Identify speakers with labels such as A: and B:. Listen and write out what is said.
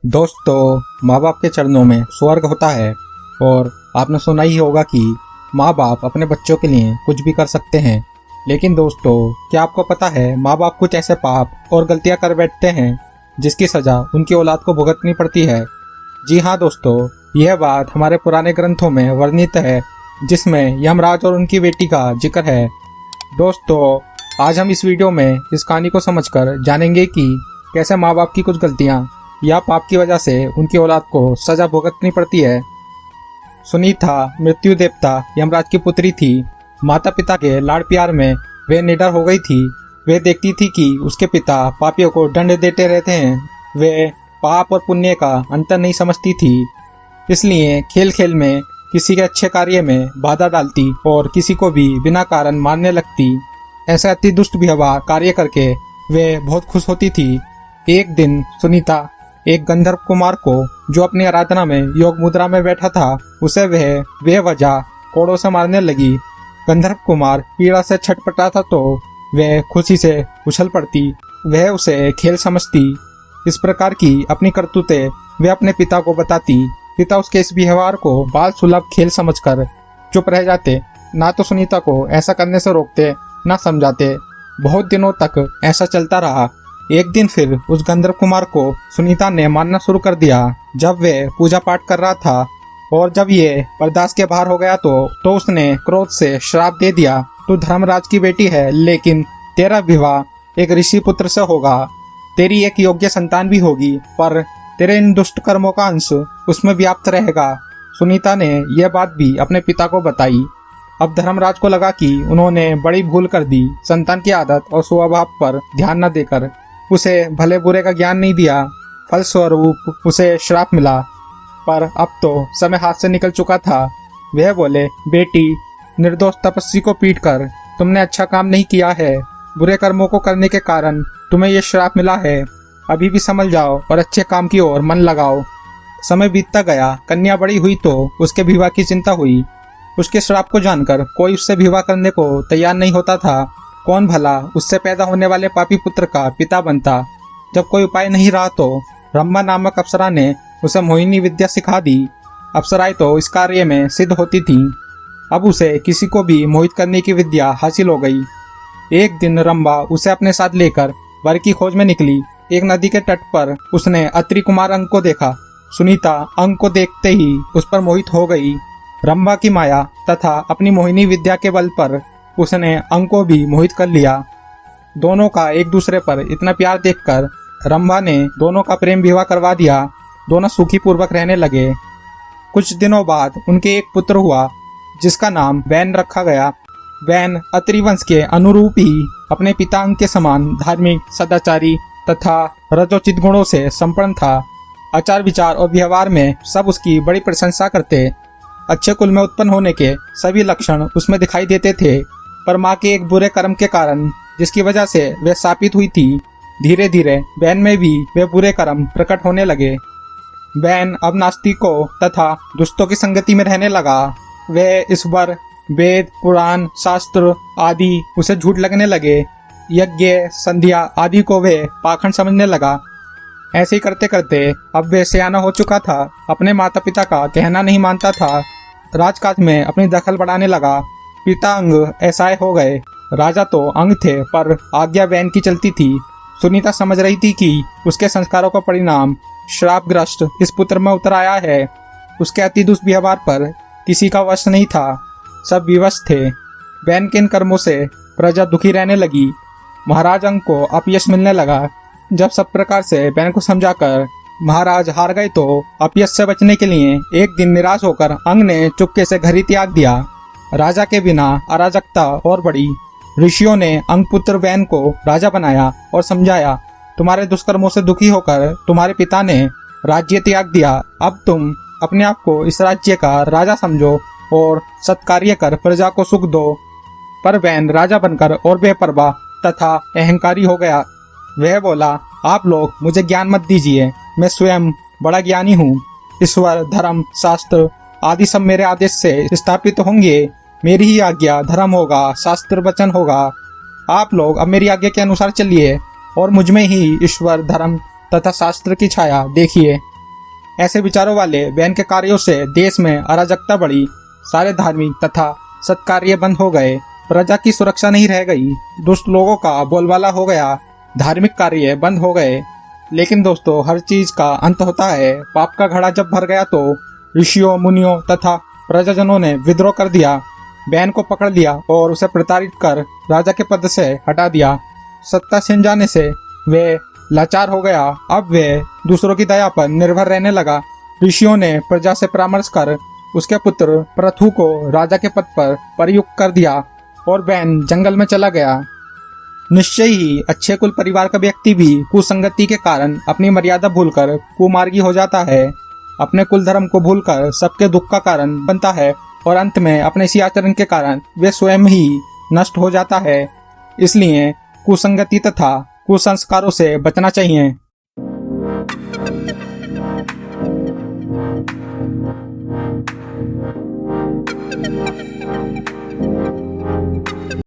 A: दोस्तों, माँ बाप के चरणों में स्वर्ग होता है और आपने सुना ही होगा कि माँ बाप अपने बच्चों के लिए कुछ भी कर सकते हैं। लेकिन दोस्तों, क्या आपको पता है माँ बाप कुछ ऐसे पाप और गलतियाँ कर बैठते हैं जिसकी सज़ा उनकी औलाद को भुगतनी पड़ती है। जी हाँ दोस्तों, यह बात हमारे पुराने ग्रंथों में वर्णित है जिसमें यमराज और उनकी बेटी का जिक्र है। दोस्तों, आज हम इस वीडियो में इस कहानी को समझकर जानेंगे कि कैसे माँ बाप की कुछ गलतियाँ या पाप की वजह से उनकी औलाद को सजा भुगतनी पड़ती है। सुनीता मृत्यु देवता यमराज की पुत्री थी। माता पिता के लाड़ प्यार में वे निडर हो गई थी। वे देखती थी कि उसके पिता पापियों को दंड देते रहते हैं। वे पाप और पुण्य का अंतर नहीं समझती थी, इसलिए खेल खेल में किसी के अच्छे कार्य में बाधा डालती और किसी को भी बिना कारण मारने लगती। ऐसे अति दुष्ट व्यवहार कार्य करके वे बहुत खुश होती थी। एक दिन सुनीता एक गंधर्व कुमार को, जो अपनी आराधना में योग मुद्रा में बैठा था, उसे वह बेवजह कोड़ों से मारने लगी। गंधर्व कुमार पीड़ा से छटपटाता तो वह खुशी से उछल पड़ती। वह उसे खेल समझती। इस प्रकार की अपनी करतूतें वह अपने पिता को बताती। पिता उसके इस व्यवहार को बाल सुलभ खेल समझकर चुप रह जाते। ना तो सुनीता को ऐसा करने से रोकते, ना समझाते। बहुत दिनों तक ऐसा चलता रहा। एक दिन फिर उस गंधर्व कुमार को सुनीता ने मारना शुरू कर दिया। जब वह पूजा पाठ कर रहा था और जब ये बर्दाश्त के बाहर हो गया तो उसने क्रोध से श्राप दे दिया, तू धर्मराज की बेटी है, लेकिन तेरा विवाह एक ऋषि पुत्र से होगा। तेरी एक योग्य संतान भी होगी, पर तेरे इन दुष्ट कर्मों का अंश उसमें व्याप्त रहेगा। सुनीता ने यह बात भी अपने पिता को बताई। अब धर्मराज को लगा कि उन्होंने बड़ी भूल कर दी। संतान की आदत और स्वभाव पर ध्यान न देकर उसे भले बुरे का ज्ञान नहीं दिया। फलस्वरूप उसे श्राप मिला। पर अब तो समय हाथ से निकल चुका था। वह बोले, बेटी, निर्दोष तपस्वी को पीटकर तुमने अच्छा काम नहीं किया है। बुरे कर्मों को करने के कारण तुम्हें यह श्राप मिला है। अभी भी समझ जाओ और अच्छे काम की ओर मन लगाओ। समय बीतता गया। कन्या बड़ी हुई तो उसके विवाह की चिंता हुई। उसके श्राप को जानकर कोई उससे विवाह करने को तैयार नहीं होता था। कौन भला उससे पैदा होने वाले पापी पुत्र का पिता बनता। जब कोई उपाय नहीं रहा तो रंभा नामक अप्सरा ने उसे मोहिनी विद्या सिखा दी। अप्सराएं तो इस कार्य में सिद्ध होती थीं। अब उसे किसी को भी मोहित करने की विद्या हासिल हो गई। एक दिन रंभा उसे अपने साथ लेकर वर की खोज में निकली। एक नदी के तट पर उसने अत्रि कुमार अंग को देखा। सुनीता अंग को देखते ही उस पर मोहित हो गई। रंभा की माया तथा अपनी मोहिनी विद्या के बल पर उसने अंग को भी मोहित कर लिया। दोनों का एक दूसरे पर इतना प्यार देखकर रंभा ने दोनों का प्रेम विवाह करवा दिया। दोनों सुखी पूर्वक रहने लगे। कुछ दिनों बाद उनके एक पुत्र हुआ जिसका नाम वैन रखा गया। वैन अत्रि वंश के अनुरूप ही अपने पिता अंग के समान धार्मिक, सदाचारी तथा रजोचित गुणों से संपन्न था। आचार विचार और व्यवहार में सब उसकी बड़ी प्रशंसा करते। अच्छे कुल में उत्पन्न होने के सभी लक्षण उसमें दिखाई देते थे। पर माँ के एक बुरे कर्म के कारण, जिसकी वजह से वह शापित हुई थी, धीरे धीरे वैन में भी वे बुरे कर्म प्रकट होने लगे। वैन अब नास्तिकों तथा दुष्टों की संगति में रहने लगा। वह इस बार वेद, पुराण, शास्त्र आदि उसे झूठ लगने लगे। यज्ञ, संध्या आदि को वे पाखंड समझने लगा। ऐसे ही करते करते अब वे सयाना हो चुका था। अपने माता पिता का कहना नहीं मानता था। राजकाज में अपनी दखल बढ़ाने लगा। पिता अंग ऐसाए हो गए। राजा तो अंग थे, पर आज्ञा वैन की चलती थी। सुनीता समझ रही थी कि उसके संस्कारों का परिणाम श्रापग्रस्त इस पुत्र में उतर आया है। उसके अति दुष्व्यवहार पर किसी का वश नहीं था। सब विवश थे। वैन के इन कर्मों से प्रजा दुखी रहने लगी। महाराज अंग को अपयश मिलने लगा। जब सब प्रकार से वैन को समझाकर महाराज हार गए तो अपयश से बचने के लिए एक दिन निराश होकर अंग ने चुपके से घर ही त्याग दिया। राजा के बिना अराजकता और बढ़ी। ऋषियों ने अंग पुत्र वैन को राजा बनाया और समझाया, तुम्हारे दुष्कर्मों से दुखी होकर तुम्हारे पिता ने राज्य त्याग दिया। अब तुम अपने आप को इस राज्य का राजा समझो और सत्कार्य कर प्रजा को सुख दो। पर वैन राजा बनकर और बेपरवाह तथा अहंकारी हो गया। वह बोला, आप लोग मुझे ज्ञान मत दीजिए, मैं स्वयं बड़ा ज्ञानी हूँ। ईश्वर, धर्म, शास्त्र आदि सब मेरे आदेश से स्थापित होंगे। मेरी ही आज्ञा धर्म होगा, शास्त्र वचन होगा। आप लोग अब मेरी आज्ञा के अनुसार चलिए और मुझ में ही ईश्वर, धर्म तथा शास्त्र की छाया देखिए। ऐसे विचारों वाले वैन के कार्यों से देश में अराजकता बढ़ी। सारे धार्मिक तथा सत्कार्य बंद हो गए। प्रजा की सुरक्षा नहीं रह गई। दुष्ट लोगों का बोलबाला हो गया। धार्मिक कार्य बंद हो गए। लेकिन दोस्तों, हर चीज का अंत होता है। पाप का घड़ा जब भर गया तो ऋषियों, मुनियों तथा प्रजाजनों ने विद्रोह कर दिया। बैन को पकड़ लिया और उसे प्रताड़ित कर राजा के पद से हटा दिया। सत्ता छिन जाने से वे लाचार हो गया। अब वे दूसरों की दया पर निर्भर रहने लगा। ऋषियों ने प्रजा से परामर्श कर उसके पुत्र पृथु को राजा के पद पर प्रयुक्त कर दिया और बैन जंगल में चला गया। निश्चय ही अच्छे कुल परिवार का व्यक्ति भी कुसंगति के कारण अपनी मर्यादा भूलकर कुमार्गी हो जाता है। अपने कुल धर्म को भूलकर सबके दुख का कारण बनता है और अंत में अपने इसी आचरण के कारण वे स्वयं ही नष्ट हो जाता है। इसलिए कुसंगति तथा कुसंस्कारों से बचना चाहिए।